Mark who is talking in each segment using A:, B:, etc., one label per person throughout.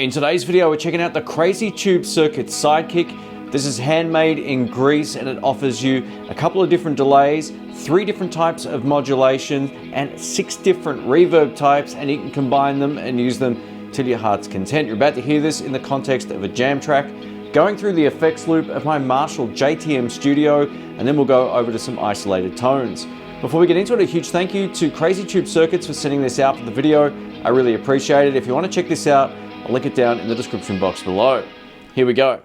A: In today's video, we're checking out the Crazy Tube Circuits Sidekick. This is handmade in Greece and it offers you a couple of different delays, 3 different types of modulation, and 6 different reverb types, and you can combine them and use them till your heart's content. You're about to hear this in the context of a jam track, going through the effects loop of my Marshall JTM Studio, and then we'll go over to some isolated tones. Before we get into it, a huge thank you to Crazy Tube Circuits for sending this out for the video. I really appreciate it. If you want to check this out, I'll link it down in the description box below. Here we go.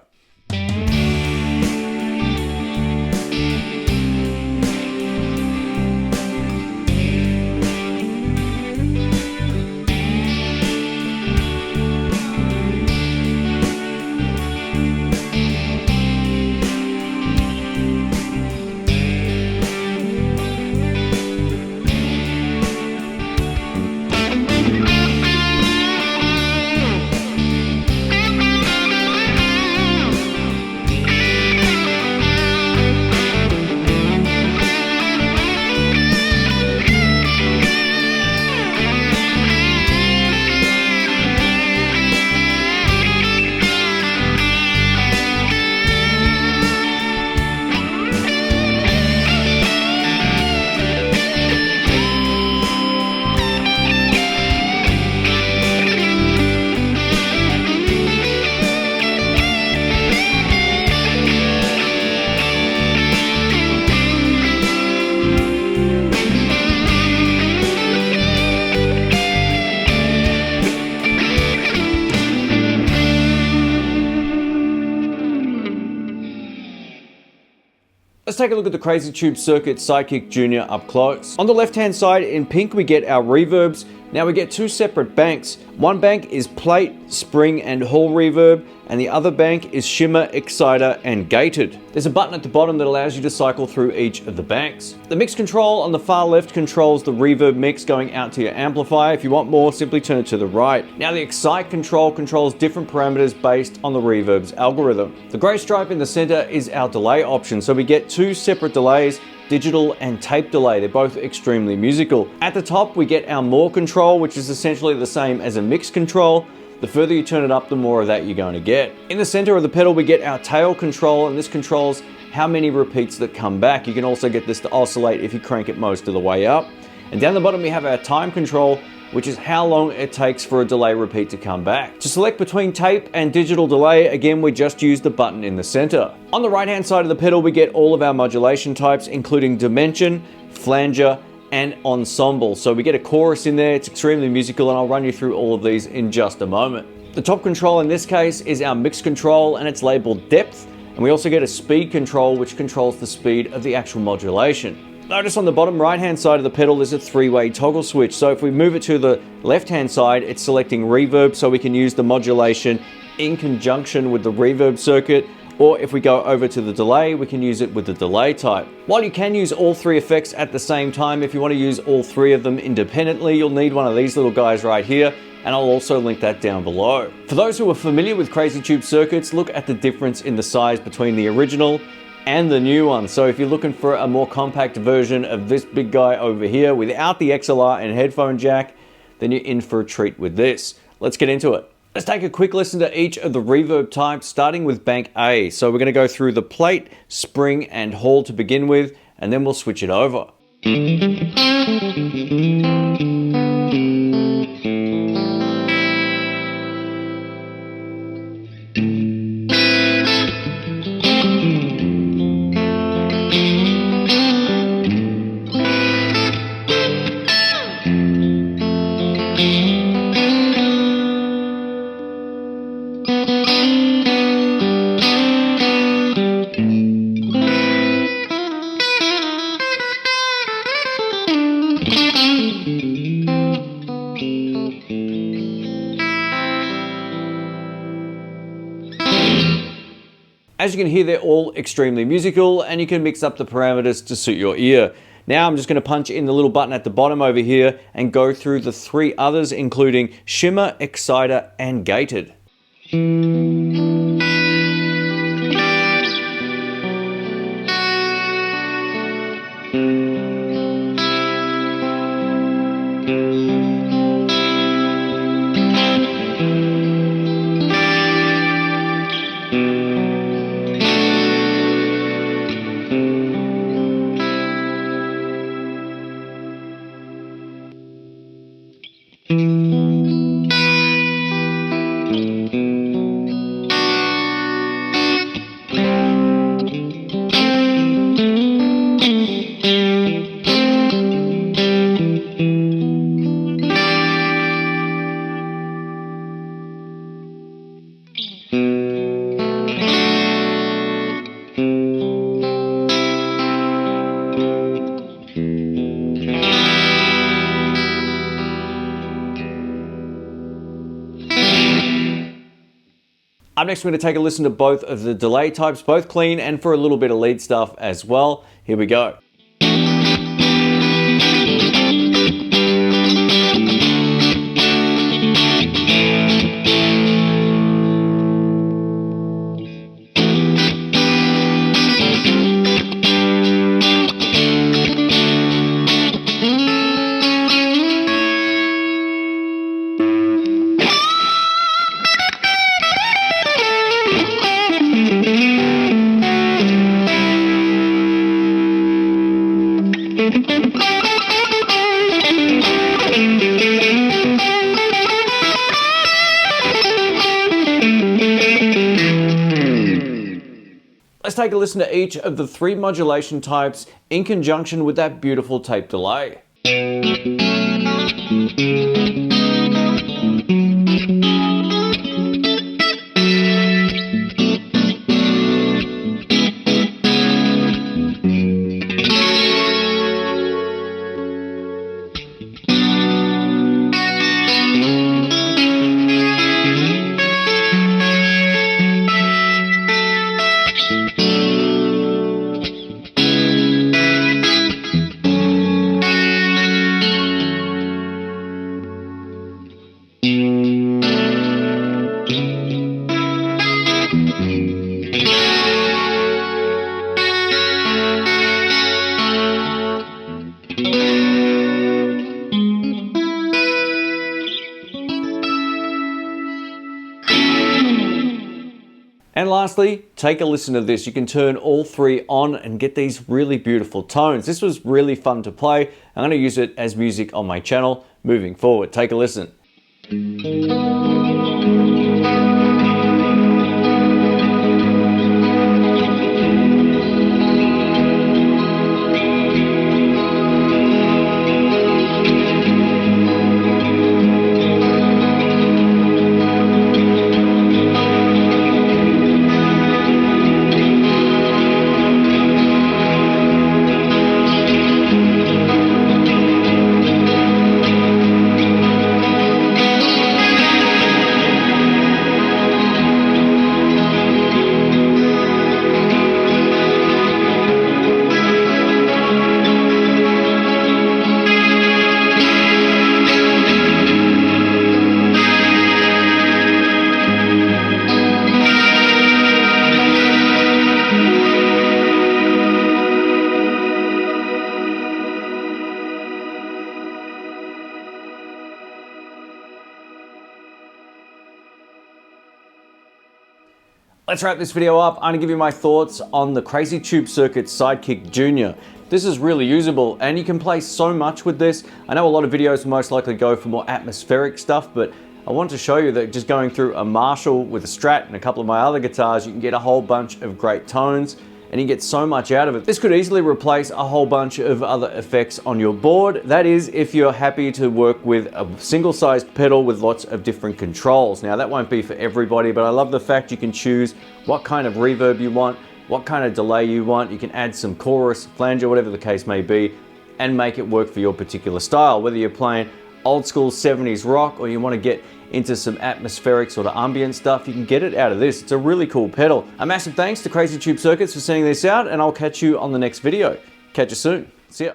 A: Let's take a look at the Crazy Tube Circuits Sidekick Jr up close. On the left hand side in pink we get our reverbs. Now we get 2 separate banks. One bank is plate, spring and hall reverb, and the other bank is shimmer, exciter and gated. There's a button at the bottom that allows you to cycle through each of the banks. The mix control on the far left controls the reverb mix going out to your amplifier. If you want more, simply turn it to the right. Now the excite control controls different parameters based on the reverb's algorithm. The grey stripe in the center is our delay option, so we get 2 separate delays, digital and tape delay. They're both extremely musical. At the top we get our more control, which is essentially the same as a mix control. The further you turn it up, the more of that you're going to get. In the center of the pedal we get our tail control, and this controls how many repeats that come back. You can also get this to oscillate if you crank it most of the way up. And down the bottom we have our time control, which is how long it takes for a delay repeat to come back. To select between tape and digital delay, again, we just use the button in the center. On the right-hand side of the pedal, we get all of our modulation types, including dimension, flanger, and ensemble. So we get a chorus in there. It's extremely musical, and I'll run you through all of these in just a moment. The top control in this case is our mix control, and it's labeled depth. And we also get a speed control, which controls the speed of the actual modulation. Notice on the bottom right-hand side of the pedal there's a 3-way toggle switch. So if we move it to the left-hand side, it's selecting reverb, so we can use the modulation in conjunction with the reverb circuit. Or if we go over to the delay, we can use it with the delay type. While you can use all 3 effects at the same time, if you want to use all 3 of them independently, you'll need one of these little guys right here, and I'll also link that down below. For those who are familiar with Crazy Tube Circuits, look at the difference in the size between the original and the new one. So if you're looking for a more compact version of this big guy over here without the XLR and headphone jack, then you're in for a treat with this. Let's get into it. Let's take a quick listen to each of the reverb types, starting with bank A. So we're going to go through the plate, spring and hall to begin with, and then we'll switch it over. As you can hear, they're all extremely musical, and you can mix up the parameters to suit your ear. Now I'm just going to punch in the little button at the bottom over here and go through the 3 others, including shimmer, exciter, and gated. Up next, we're going to take a listen to both of the delay types, both clean and for a little bit of lead stuff as well. Here we go. Let's take a listen to each of the 3 modulation types in conjunction with that beautiful tape delay. And lastly, take a listen to this. You can turn all 3 on and get these really beautiful tones. This was really fun to play. I'm going to use it as music on my channel moving forward. Take a listen. Let's wrap this video up. I'm gonna give you my thoughts on the Crazy Tube Circuits Sidekick Jr. This is really usable and you can play so much with this. I know a lot of videos most likely go for more atmospheric stuff, but I want to show you that just going through a Marshall with a Strat and a couple of my other guitars, you can get a whole bunch of great tones and you get so much out of it. This could easily replace a whole bunch of other effects on your board. That is, if you're happy to work with a single-sized pedal with lots of different controls. Now, that won't be for everybody, but I love the fact you can choose what kind of reverb you want, what kind of delay you want. You can add some chorus, flanger, whatever the case may be, and make it work for your particular style. Whether you're playing old school 70s rock or you want to get into some atmospheric sort of ambient stuff, you can get it out of this. It's a really cool pedal. A massive thanks to Crazy Tube Circuits for sending this out, and I'll catch you on the next video. Catch you soon. See ya.